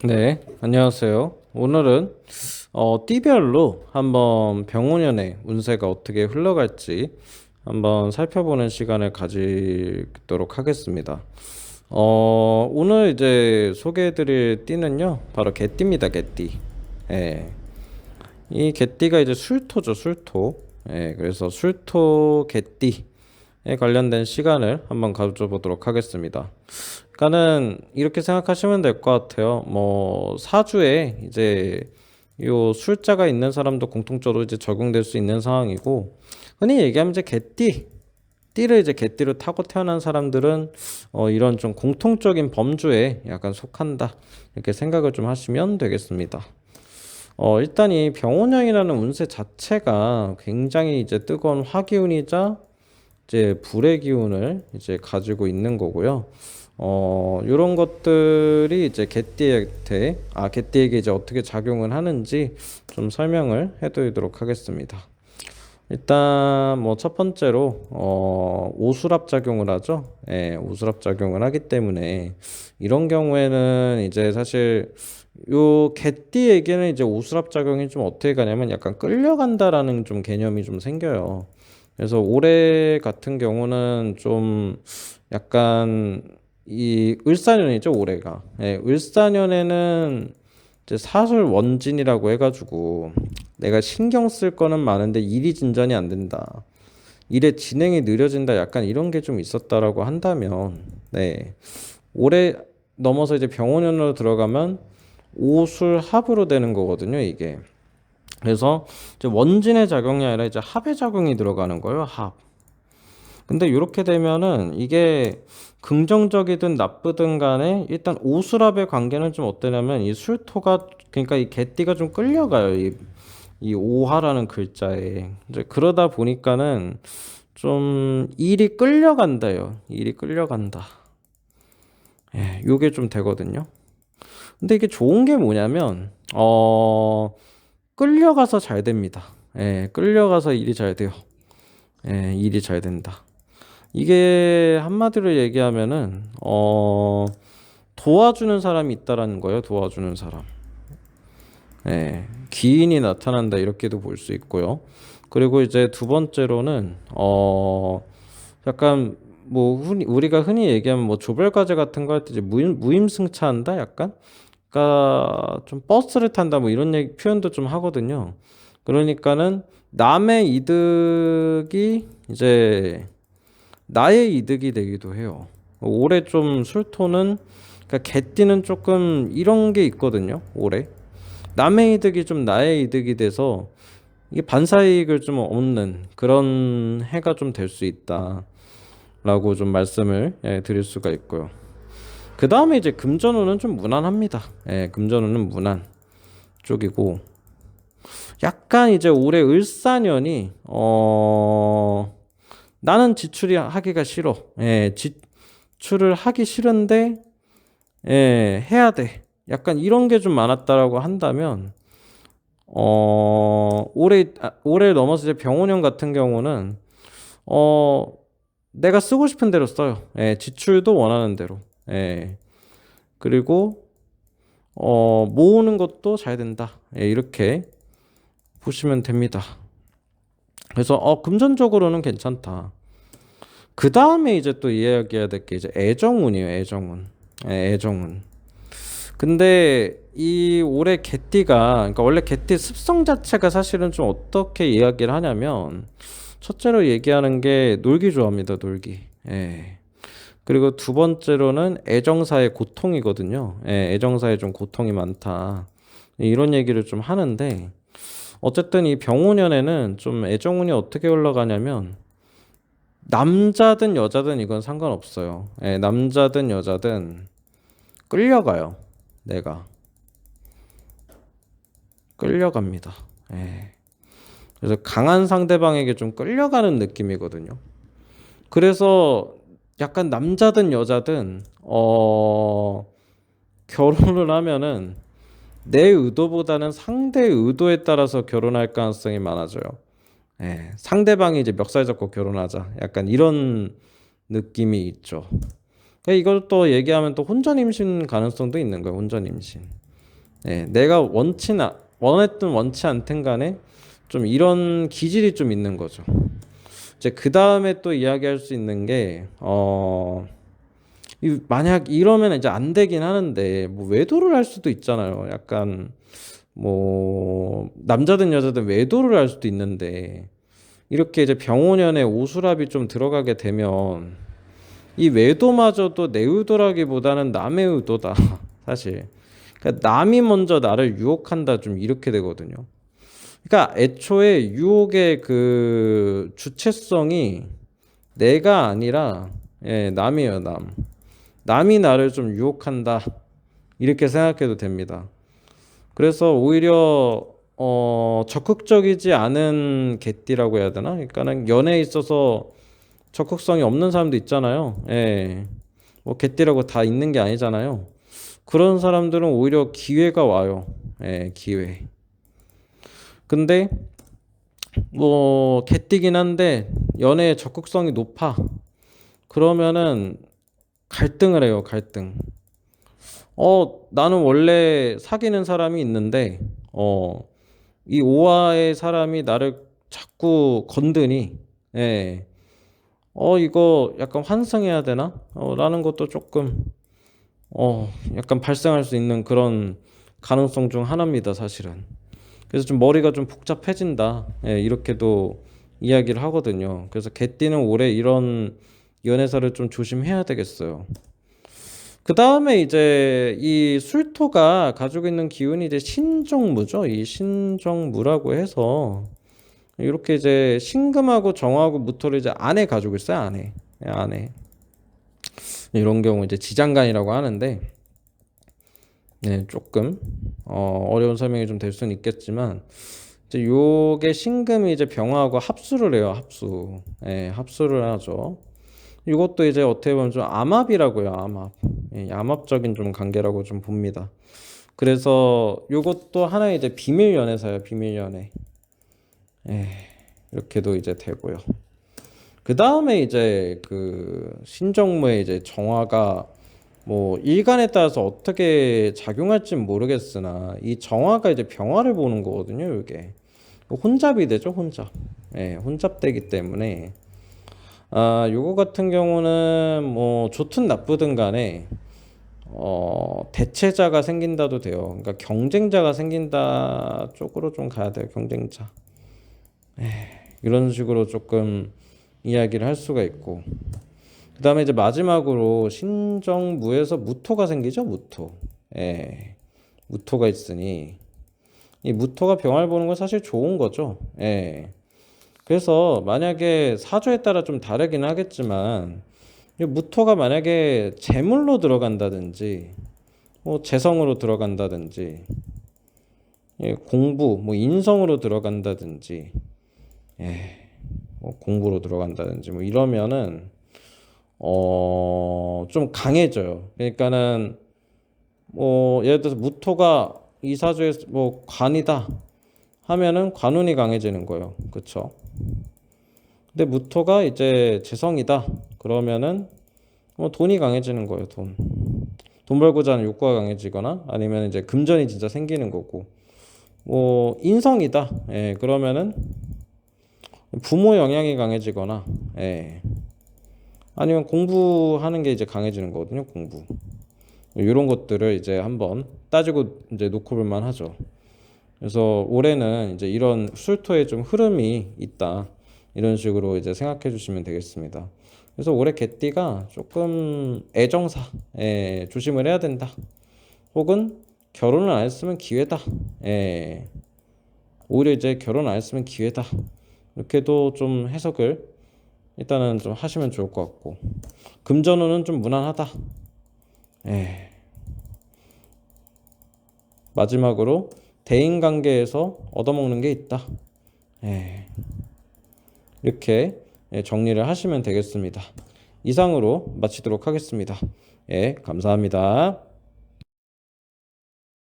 네, 안녕하세요. 오늘은 띠별로 한번 병원연의 운세가 어떻게 흘러갈지 한번 살펴보는 시간을 가지도록 하겠습니다. 오늘 이제 소개해드릴 띠는요, 바로 개띠입니다, 개띠. 예, 이 개띠가 이제 술토죠, 술토. 예, 그래서 술토 개띠에 관련된 시간을 한번 가져보도록 하겠습니다. 그러니까는 이렇게 생각하시면 될 것 같아요. 뭐 사주에 이제 요 술자가 있는 사람도 공통적으로 이제 적용될 수 있는 상황이고, 흔히 얘기하면 이제 띠를 이제 개띠로 타고 태어난 사람들은 이런 좀 공통적인 범주에 약간 속한다, 이렇게 생각을 좀 하시면 되겠습니다. 일단 이 병원형이라는 운세 자체가 굉장히 이제 뜨거운 화기운이자 이제 불의 기운을 이제 가지고 있는 거고요. 요런 것들이 이제 개띠에게 이제 어떻게 작용을 하는지 좀 설명을 해드리도록 하겠습니다. 일단 뭐 첫 번째로 오수랍 작용을 하죠. 예, 오수랍 작용을 하기 때문에 이런 경우에는 이제 사실 요 개띠에게는 이제 오수랍 작용이 좀 어떻게 가냐면 약간 끌려간다라는 좀 개념이 좀 생겨요. 그래서 올해 같은 경우는 좀 약간 이 을사년이죠, 올해가. 예, 을사년에는 이제 사술 원진이라고 해가지고 내가 신경 쓸 거는 많은데 일이 진전이 안 된다, 일의 진행이 느려진다, 약간 이런 게 좀 있었다라고 한다면, 네, 올해 넘어서 이제 병원년으로 들어가면 오술합으로 되는 거거든요, 이게. 그래서 이제 원진의 작용이 아니라 이제 합의 작용이 들어가는 거예요, 합. 근데 이렇게 되면은 이게 긍정적이든 나쁘든 간에 일단 오수랍의 관계는 좀 어떠냐면, 이 술토가, 그러니까 이 개띠가 좀 끌려가요. 이 오화라는 글자에. 이제 그러다 보니까는 좀 일이 끌려간다요. 일이 끌려간다. 예, 요게 좀 되거든요. 근데 이게 좋은 게 뭐냐면, 끌려가서 잘 됩니다. 예, 끌려가서 일이 잘 돼요. 예, 일이 잘 된다. 이게 한마디로 얘기하면은 도와주는 사람이 있다라는 거예요. 도와주는 사람. 예, 기인이 나타난다, 이렇게도 볼 수 있고요. 그리고 이제 두 번째로는 약간 뭐 우리가 흔히 얘기하면 뭐 조별과제 같은 거 할 때 이제 무임승차한다, 약간. 그러니까 좀 버스를 탄다, 뭐 이런 표현도 좀 하거든요. 그러니까는 남의 이득이 이제 나의 이득이 되기도 해요. 올해 좀 술토는, 그러니까 개띠는 조금 이런 게 있거든요. 올해 남의 이득이 좀 나의 이득이 돼서 이게 반사이익을 좀 얻는 그런 해가 좀 될 수 있다라고 좀 말씀을, 드릴 수가 있고요. 그 다음에 이제 금전운은 좀 무난합니다. 예, 금전운은 무난 쪽이고, 약간 이제 올해 을사년이 나는 지출이 하기가 싫어. 예, 지출을 하기 싫은데, 예, 해야 돼. 약간 이런 게 좀 많았다라고 한다면, 올해 넘어서 이제 병원형 같은 경우는, 어, 내가 쓰고 싶은 대로 써요. 예, 지출도 원하는 대로. 예, 그리고, 모으는 것도 잘 된다. 예, 이렇게 보시면 됩니다. 그래서, 금전적으로는 괜찮다. 그 다음에 이제 또 이야기해야 될 게 이제 애정운이에요, 애정운. 예, 애정운. 근데 이 올해 개띠가, 그러니까 원래 개띠 습성 자체가 사실은 좀 어떻게 이야기를 하냐면, 첫째로 얘기하는 게 놀기 좋아합니다, 놀기. 예. 그리고 두 번째로는 애정사의 고통이거든요. 예, 애정사에 좀 고통이 많다, 이런 얘기를 좀 하는데, 어쨌든 이 병오년에는 좀 애정운이 어떻게 올라가냐면, 남자든 여자든 이건 상관없어요. 예, 남자든 여자든 끌려가요. 내가 끌려갑니다. 예. 그래서 강한 상대방에게 좀 끌려가는 느낌이거든요. 그래서 약간 남자든 여자든 결혼을 하면은 내 의도보다는 상대의 의도에 따라서 결혼할 가능성이 많아져요. 예. 상대방이 이제 멱살 잡고 결혼하자, 약간 이런 느낌이 있죠. 그러니까 이걸 또 얘기하면 또 혼전 임신 가능성도 있는 거예요. 혼전 임신. 예, 내가 원했든 원치 않든 간에 좀 이런 기질이 좀 있는 거죠. 이제 그 다음에 또 이야기할 수 있는 게, 만약 이러면 이제 안 되긴 하는데, 뭐 외도를 할 수도 있잖아요. 약간, 뭐, 남자든 여자든 외도를 할 수도 있는데, 이렇게 이제 병원연에 오수랍이 좀 들어가게 되면, 이 외도마저도 내 의도라기보다는 남의 의도다. 사실. 그러니까 남이 먼저 나를 유혹한다 좀 이렇게 되거든요. 그러니까 애초에 유혹의 그 주체성이 내가 아니라 남이에요, 남. 남이 나를 좀 유혹한다. 이렇게 생각해도 됩니다. 그래서 오히려 적극적이지 않은 개띠라고 해야 되나? 그러니까는 연애에 있어서 적극성이 없는 사람도 있잖아요. 예. 뭐 개띠라고 다 있는 게 아니잖아요. 그런 사람들은 오히려 기회가 와요. 예, 기회. 근데 뭐 개띠긴 한데 연애에 적극성이 높아. 그러면은 갈등을 해요, 갈등. 나는 원래 사귀는 사람이 있는데 이 오화의 사람이 나를 자꾸 건드니. 예. 이거 약간 환승해야 되나? 라는 것도 조금 약간 발생할 수 있는 그런 가능성 중 하나입니다, 사실은. 그래서 좀 머리가 좀 복잡해진다. 예, 이렇게도 이야기를 하거든요. 그래서 개띠는 올해 이런 연애사를 좀 조심해야 되겠어요. 그 다음에 이제 이 술토가 가지고 있는 기운이 이제 신정무죠. 이 신정무라고 해서 이렇게 이제 신금하고 정하고 무토를 이제 안에 가지고 있어요. 안에. 예, 안에. 이런 경우 이제 지장간이라고 하는데 네, 조금 어려운 설명이 좀 될 수는 있겠지만 이제 요게 신금이 이제 병화하고 합수를 해요. 합수. 예, 합수를 하죠. 이것도 이제 어떻게 보면 좀 암합이라고요. 암합. 예, 암합적인 좀 관계라고 좀 봅니다. 그래서 요것도 하나의 이제 비밀 연애사예요. 비밀 연애. 예, 이렇게도 이제 되고요. 그 다음에 이제 그 신정무의 이제 정화가 뭐 일간에 따라서 어떻게 작용할지는 모르겠으나 이 정화가 이제 병화를 보는 거거든요. 이게 혼잡이 되죠. 혼잡. 예, 혼잡되기 때문에 요거 같은 경우는 뭐 좋든 나쁘든 간에 대체자가 생긴다도 돼요. 그러니까 경쟁자가 생긴다 쪽으로 좀 가야 돼요. 경쟁자. 이런 식으로 조금 이야기를 할 수가 있고. 그 다음에 이제 마지막으로 신정무에서 무토가 생기죠. 무토. 예. 무토가 있으니 이 무토가 병화를 보는 건 사실 좋은 거죠. 예. 그래서 만약에 사주에 따라 좀 다르긴 하겠지만 이 무토가 만약에 재물로 들어간다든지 뭐 재성으로 들어간다든지 공부 뭐 인성으로 들어간다든지 뭐 공부로 들어간다든지 뭐 이러면은 좀 강해져요. 그러니까는 뭐 예를 들어서 무토가 이 사주에 뭐 관이다 하면은 관운이 강해지는 거예요. 그렇죠? 근데 무토가 이제 재성이다 그러면은 뭐 돈이 강해지는 거예요. 돈 벌고자 하는 욕구가 강해지거나 아니면 이제 금전이 진짜 생기는 거고 뭐 인성이다 그러면은 부모 영향이 강해지거나 아니면 공부하는 게 이제 강해지는 거거든요. 공부 이런 것들을 이제 한번 따지고 이제 놓고 볼 만하죠. 그래서 올해는 이제 이런 술토의 좀 흐름이 있다 이런 식으로 이제 생각해 주시면 되겠습니다. 그래서 올해 개띠가 조금 애정사 조심을 해야 된다. 혹은 결혼을 안 했으면 기회다. 오히려 이제 결혼 안 했으면 기회다. 이렇게도 좀 해석을 일단은 좀 하시면 좋을 것 같고 금전운은 좀 무난하다. 마지막으로 대인관계에서 얻어먹는 게 있다. 이렇게 정리를 하시면 되겠습니다. 이상으로 마치도록 하겠습니다. 감사합니다.